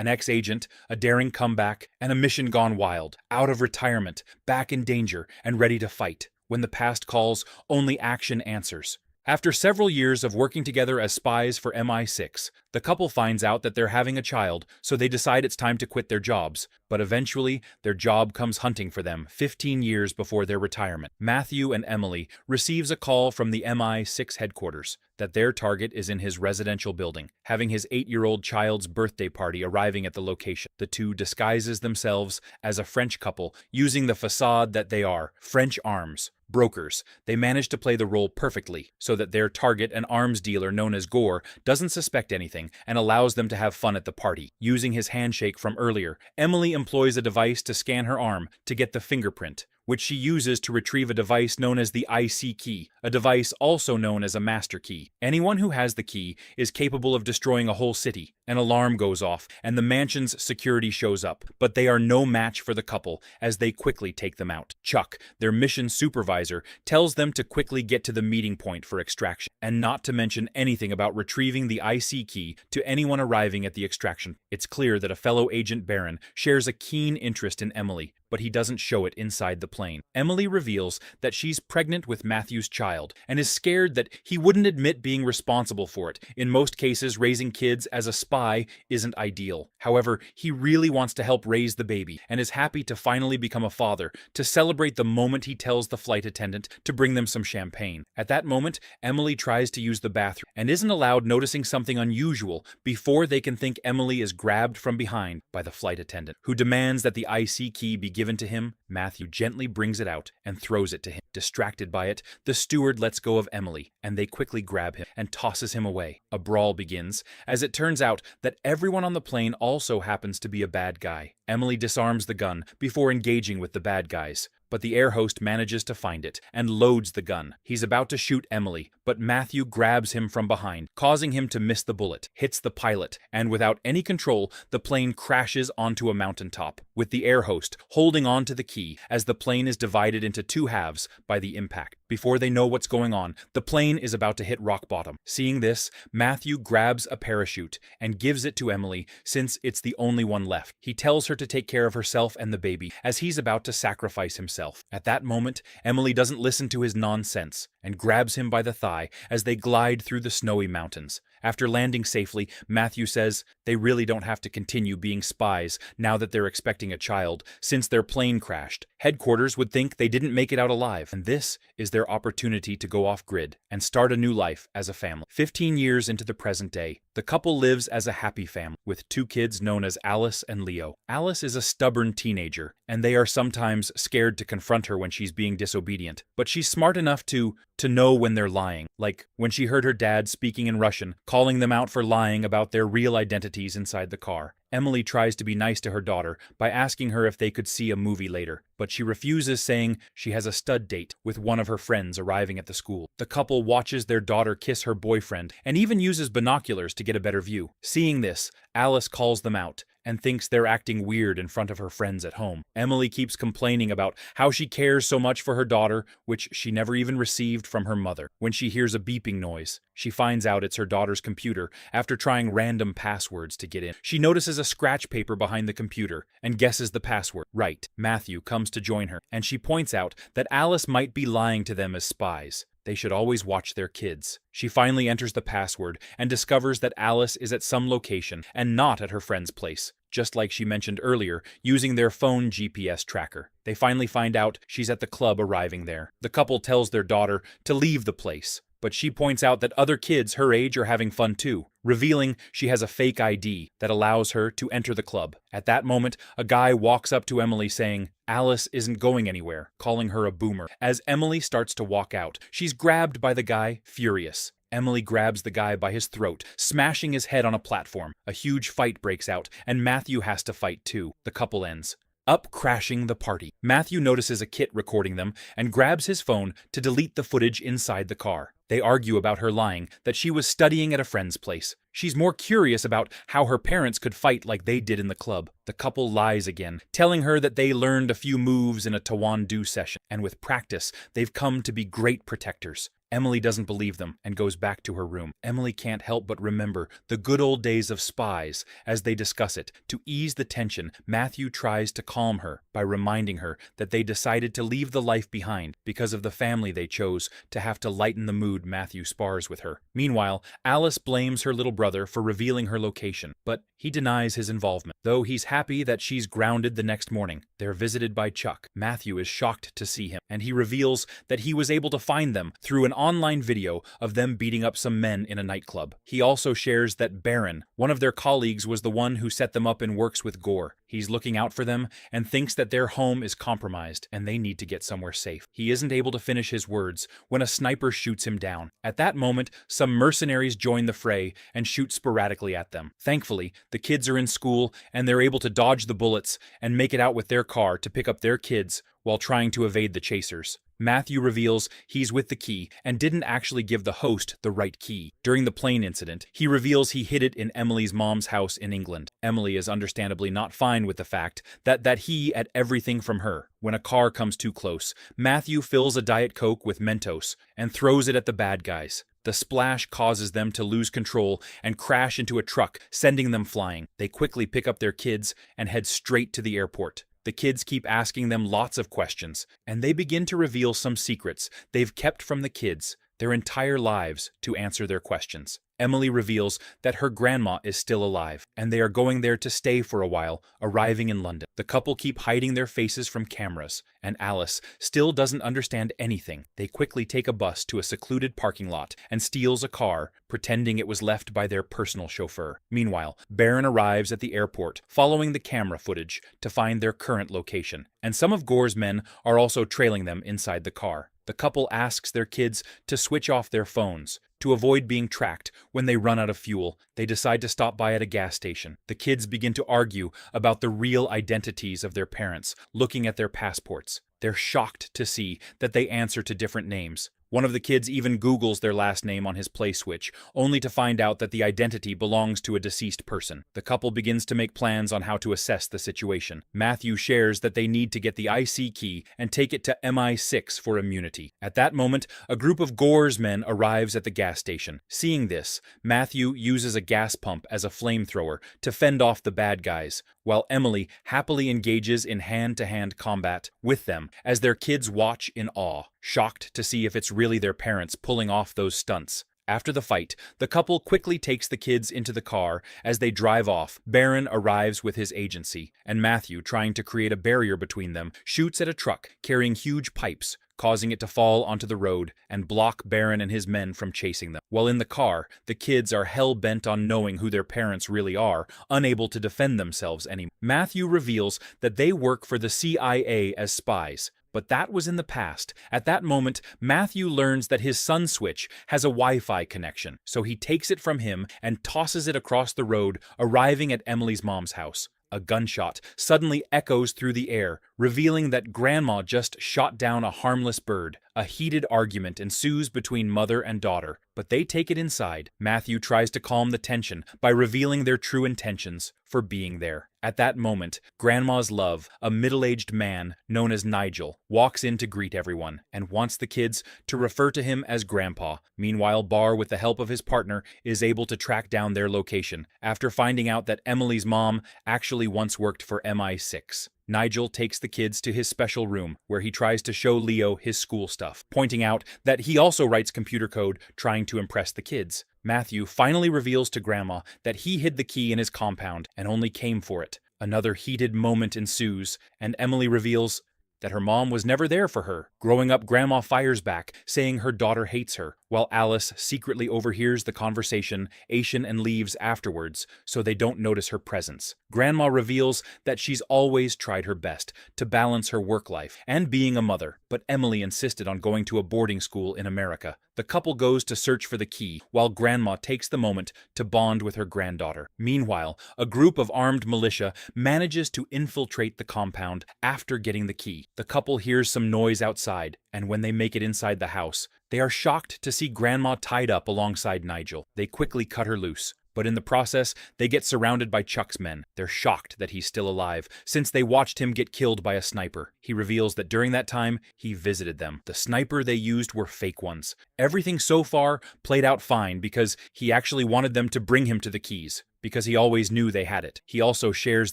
an ex-agent, a daring comeback, and a mission gone wild, out of retirement, back in danger, and ready to fight. When the past calls, only action answers. After several years of working together as spies for MI6, the couple finds out that they're having a child, so they decide it's time to quit their jobs. But eventually, their job comes hunting for them 15 years before their retirement. Matthew and Emily receives a call from the MI6 headquarters that their target is in his residential building, having his 8-year-old child's birthday party arriving at the location. The two disguises themselves as a French couple, using the facade that they are French arms brokers. They manage to play the role perfectly, so that their target, an arms dealer known as Gore, doesn't suspect anything and allows them to have fun at the party. Using his handshake from earlier, Emily employs a device to scan her arm to get the fingerprint, which she uses to retrieve a device known as the IC key, a device also known as a master key. Anyone who has the key is capable of destroying a whole city. An alarm goes off, and the mansion's security shows up, but they are no match for the couple as they quickly take them out. Chuck, their mission supervisor, tells them to quickly get to the meeting point for extraction, and not to mention anything about retrieving the IC key to anyone arriving at the extraction. It's clear that a fellow agent Baron shares a keen interest in Emily, but he doesn't show it inside the plane. Emily reveals that she's pregnant with Matthew's child and is scared that he wouldn't admit being responsible for it. In most cases, raising kids as a spy isn't ideal. However, he really wants to help raise the baby and is happy to finally become a father. To celebrate the moment, he tells the flight attendant to bring them some champagne. At that moment, Emily tries to use the bathroom and isn't allowed, noticing something unusual before they can think Emily is grabbed from behind by the flight attendant, who demands that the IC key be given to him. Matthew gently brings it out and throws it to him. Distracted by it, the steward lets go of Emily, and they quickly grab him and tosses him away. A brawl begins, as it turns out that everyone on the plane also happens to be a bad guy. Emily disarms the gun before engaging with the bad guys, but the air host manages to find it and loads the gun. He's about to shoot Emily, but Matthew grabs him from behind, causing him to miss the bullet, hits the pilot, and without any control, the plane crashes onto a mountaintop, with the air host holding on to the key as the plane is divided into two halves by the impact. Before they know what's going on, the plane is about to hit rock bottom. Seeing this, Matthew grabs a parachute and gives it to Emily since it's the only one left. He tells her to take care of herself and the baby, as he's about to sacrifice himself. At that moment, Emily doesn't listen to his nonsense and grabs him by the thigh as they glide through the snowy mountains. After landing safely, Matthew says they really don't have to continue being spies now that they're expecting a child, since their plane crashed. Headquarters would think they didn't make it out alive, and this is their opportunity to go off-grid and start a new life as a family. 15 years into the present day, the couple lives as a happy family, with 2 kids known as Alice and Leo. Alice is a stubborn teenager, and they are sometimes scared to confront her when she's being disobedient, but she's smart enough to know when they're lying, like when she heard her dad speaking in Russian, calling them out for lying about their real identities inside the car. Emily tries to be nice to her daughter by asking her if they could see a movie later, but she refuses, saying she has a stud date with one of her friends arriving at the school. The couple watches their daughter kiss her boyfriend and even uses binoculars to get a better view. Seeing this, Alice calls them out and thinks they're acting weird in front of her friends at home. Emily keeps complaining about how she cares so much for her daughter, which she never even received from her mother. When she hears a beeping noise, she finds out it's her daughter's computer after trying random passwords to get in. She notices a scratch paper behind the computer and guesses the password right. Matthew comes to join her, and she points out that Alice might be lying to them as spies. They should always watch their kids. She finally enters the password and discovers that Alice is at some location and not at her friend's place, just like she mentioned earlier, using their phone GPS tracker. They finally find out she's at the club arriving there. The couple tells their daughter to leave the place, but she points out that other kids her age are having fun too, revealing she has a fake ID that allows her to enter the club. At that moment, a guy walks up to Emily saying Alice isn't going anywhere, calling her a boomer. As Emily starts to walk out, she's grabbed by the guy, furious. Emily grabs the guy by his throat, smashing his head on a platform. A huge fight breaks out, and Matthew has to fight too. The couple ends up crashing the party. Matthew notices a kit recording them and grabs his phone to delete the footage inside the car. They argue about her lying that she was studying at a friend's place. She's more curious about how her parents could fight like they did in the club. The couple lies again, telling her that they learned a few moves in a taekwondo session, and with practice, they've come to be great protectors. Emily doesn't believe them and goes back to her room. Emily can't help but remember the good old days of spies as they discuss it. To ease the tension, Matthew tries to calm her by reminding her that they decided to leave the life behind because of the family they chose to have to lighten the mood. Matthew spars with her. Meanwhile, Alice blames her little brother for revealing her location, but he denies his involvement. Though he's happy that she's grounded the next morning, they're visited by Chuck. Matthew is shocked to see him, and he reveals that he was able to find them through an online video of them beating up some men in a nightclub. He also shares that Baron, one of their colleagues, was the one who set them up and works with Gore. He's looking out for them and thinks that their home is compromised and they need to get somewhere safe. He isn't able to finish his words when a sniper shoots him down. At that moment, some mercenaries join the fray and shoot sporadically at them. Thankfully, the kids are in school and they're able to dodge the bullets and make it out with their car to pick up their kids while trying to evade the chasers. Matthew reveals he's with the key and didn't actually give the host the right key. During the plane incident, he reveals he hid it in Emily's mom's house in England. Emily is understandably not fine with the fact that he had everything from her. When a car comes too close, Matthew fills a Diet Coke with Mentos and throws it at the bad guys. The splash causes them to lose control and crash into a truck, sending them flying. They quickly pick up their kids and head straight to the airport. The kids keep asking them lots of questions, and they begin to reveal some secrets they've kept from the kids their entire lives to answer their questions. Emily reveals that her grandma is still alive, and they are going there to stay for a while, arriving in London. The couple keep hiding their faces from cameras, and Alice still doesn't understand anything. They quickly take a bus to a secluded parking lot and steals a car, pretending it was left by their personal chauffeur. Meanwhile, Baron arrives at the airport, following the camera footage to find their current location, and some of Gore's men are also trailing them inside the car. The couple asks their kids to switch off their phones. To avoid being tracked when they run out of fuel, they decide to stop by at a gas station. The kids begin to argue about the real identities of their parents, looking at their passports. They're shocked to see that they answer to different names. One of the kids even Googles their last name on his play switch, only to find out that the identity belongs to a deceased person. The couple begins to make plans on how to assess the situation. Matthew shares that they need to get the IC key and take it to MI6 for immunity. At that moment, a group of Gore's men arrives at the gas station. Seeing this, Matthew uses a gas pump as a flamethrower to fend off the bad guys, while Emily happily engages in hand-to-hand combat with them as their kids watch in awe, shocked to see if it's really their parents pulling off those stunts. After the fight, the couple quickly takes the kids into the car. As they drive off, Baron arrives with his agency, and Matthew, trying to create a barrier between them, shoots at a truck carrying huge pipes, causing it to fall onto the road and block Baron and his men from chasing them. While in the car, the kids are hell-bent on knowing who their parents really are, unable to defend themselves anymore. Matthew reveals that they work for the CIA as spies, but that was in the past. At that moment, Matthew learns that his sun switch has a Wi-Fi connection, so he takes it from him and tosses it across the road, arriving at Emily's mom's house. A gunshot suddenly echoes through the air, revealing that Grandma just shot down a harmless bird. A heated argument ensues between mother and daughter, but they take it inside. Matthew tries to calm the tension by revealing their true intentions for being there. At that moment, Grandma's love, a middle-aged man known as Nigel, walks in to greet everyone and wants the kids to refer to him as Grandpa. Meanwhile, Barr, with the help of his partner, is able to track down their location after finding out that Emily's mom actually once worked for MI6. Nigel takes the kids to his special room, where he tries to show Leo his school stuff, pointing out that he also writes computer code trying to impress the kids. Matthew finally reveals to Grandma that he hid the key in his compound and only came for it. Another heated moment ensues, and Emily reveals that her mom was never there for her. Growing up, Grandma fires back, saying her daughter hates her, while Alice secretly overhears the conversation and leaves afterwards so they don't notice her presence. Grandma reveals that she's always tried her best to balance her work life and being a mother, but Emily insisted on going to a boarding school in America. The couple goes to search for the key, while Grandma takes the moment to bond with her granddaughter. Meanwhile, a group of armed militia manages to infiltrate the compound after getting the key. The couple hears some noise outside, and when they make it inside the house, they are shocked to see Grandma tied up alongside Nigel. They quickly cut her loose, But in the process, they get surrounded by Chuck's men. They're shocked that he's still alive, since they watched him get killed by a sniper. He reveals that during that time, he visited them. The sniper they used were fake ones. Everything so far played out fine because he actually wanted them to bring him to the keys, because he always knew they had it. He also shares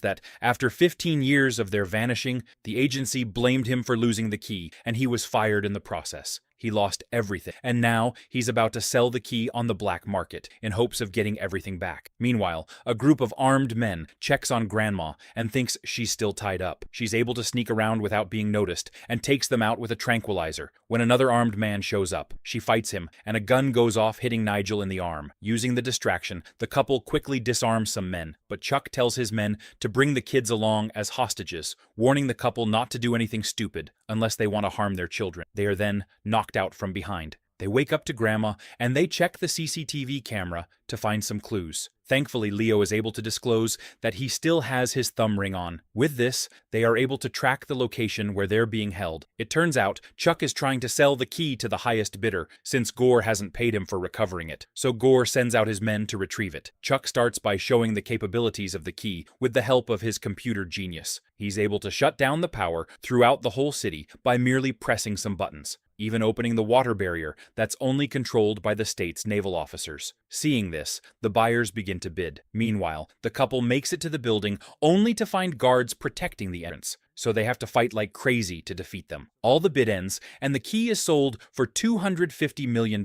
that after 15 years of their vanishing, the agency blamed him for losing the key, and he was fired in the process. He lost everything, and now he's about to sell the key on the black market in hopes of getting everything back. Meanwhile, a group of armed men checks on Grandma and thinks she's still tied up. She's able to sneak around without being noticed and takes them out with a tranquilizer. When another armed man shows up, she fights him, and a gun goes off, hitting Nigel in the arm. Using the distraction, the couple quickly disarms some men, but Chuck tells his men to bring the kids along as hostages, warning the couple not to do anything stupid unless they want to harm their children. They are then knocked out from behind. They wake up to Grandma, and they check the CCTV camera to find some clues. Thankfully, Leo is able to disclose that he still has his thumb ring on. With this, they are able to track the location where they're being held. It turns out Chuck is trying to sell the key to the highest bidder, since Gore hasn't paid him for recovering it. So Gore sends out his men to retrieve it. Chuck starts by showing the capabilities of the key with the help of his computer genius. He's able to shut down the power throughout the whole city by merely pressing some buttons, even opening the water barrier that's only controlled by the state's naval officers. Seeing this, the buyers begin to bid. Meanwhile, the couple makes it to the building only to find guards protecting the entrance, so they have to fight like crazy to defeat them. All the bid ends, and the key is sold for $250 million.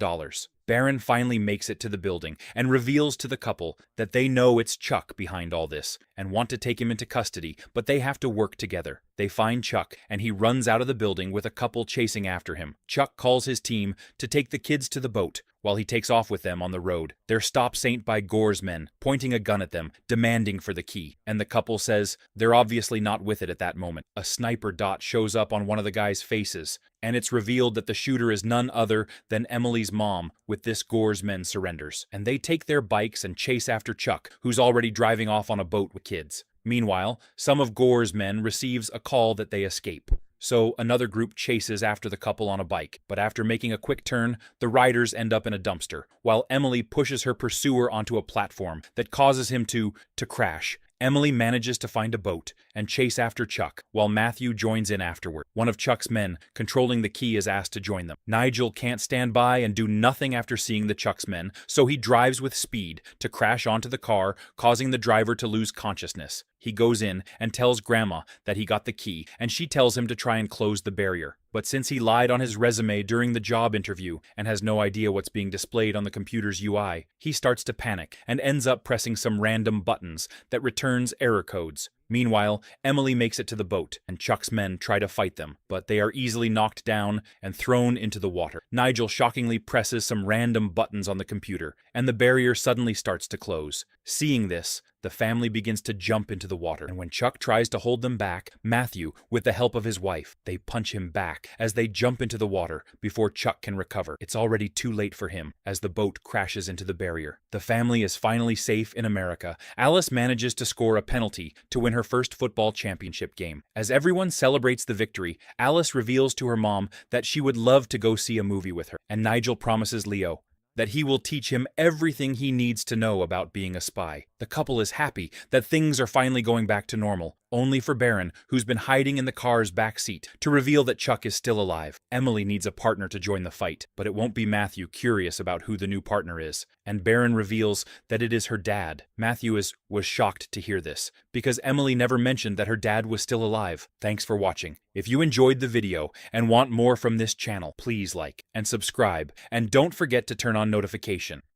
Baron finally makes it to the building and reveals to the couple that they know it's Chuck behind all this and want to take him into custody, but they have to work together. They find Chuck, and he runs out of the building with a couple chasing after him. Chuck calls his team to take the kids to the boat while he takes off with them on the road. They're stopped by Gore's men, pointing a gun at them, demanding for the key, and the couple says they're obviously not with it at that moment. A sniper dot shows up on one of the guys' faces, and it's revealed that the shooter is none other than Emily's mom. With this, Gore's men surrenders, and they take their bikes and chase after Chuck, who's already driving off on a boat with kids. Meanwhile, some of Gore's men receives a call that they escape. So another group chases after the couple on a bike, but after making a quick turn, the riders end up in a dumpster, while Emily pushes her pursuer onto a platform that causes him to crash. Emily manages to find a boat and chase after Chuck, while Matthew joins in afterward. One of Chuck's men, controlling the key, is asked to join them. Nigel can't stand by and do nothing after seeing the Chuck's men, so he drives with speed to crash onto the car, causing the driver to lose consciousness. He goes in and tells Grandma that he got the key, and she tells him to try and close the barrier. But since he lied on his resume during the job interview and has no idea what's being displayed on the computer's UI, he starts to panic and ends up pressing some random buttons that returns error codes. Meanwhile, Emily makes it to the boat, and Chuck's men try to fight them, but they are easily knocked down and thrown into the water. Nigel shockingly presses some random buttons on the computer, and the barrier suddenly starts to close. Seeing this, the family begins to jump into the water, and when Chuck tries to hold them back, Matthew, with the help of his wife, they punch him back as they jump into the water before Chuck can recover. It's already too late for him as the boat crashes into the barrier. The family is finally safe in America. Alice manages to score a penalty to win her first football championship game. As everyone celebrates the victory, Alice reveals to her mom that she would love to go see a movie with her, and Nigel promises Leo that he will teach him everything he needs to know about being a spy. The couple is happy that things are finally going back to normal, only for Baron, who's been hiding in the car's back seat, to reveal that Chuck is still alive. Emily needs a partner to join the fight, but it won't be Matthew, curious about who the new partner is, and Baron reveals that it is her dad. Matthew was shocked to hear this, because Emily never mentioned that her dad was still alive. Thanks for watching. If you enjoyed the video and want more from this channel, please like and subscribe, and don't forget to turn on notification.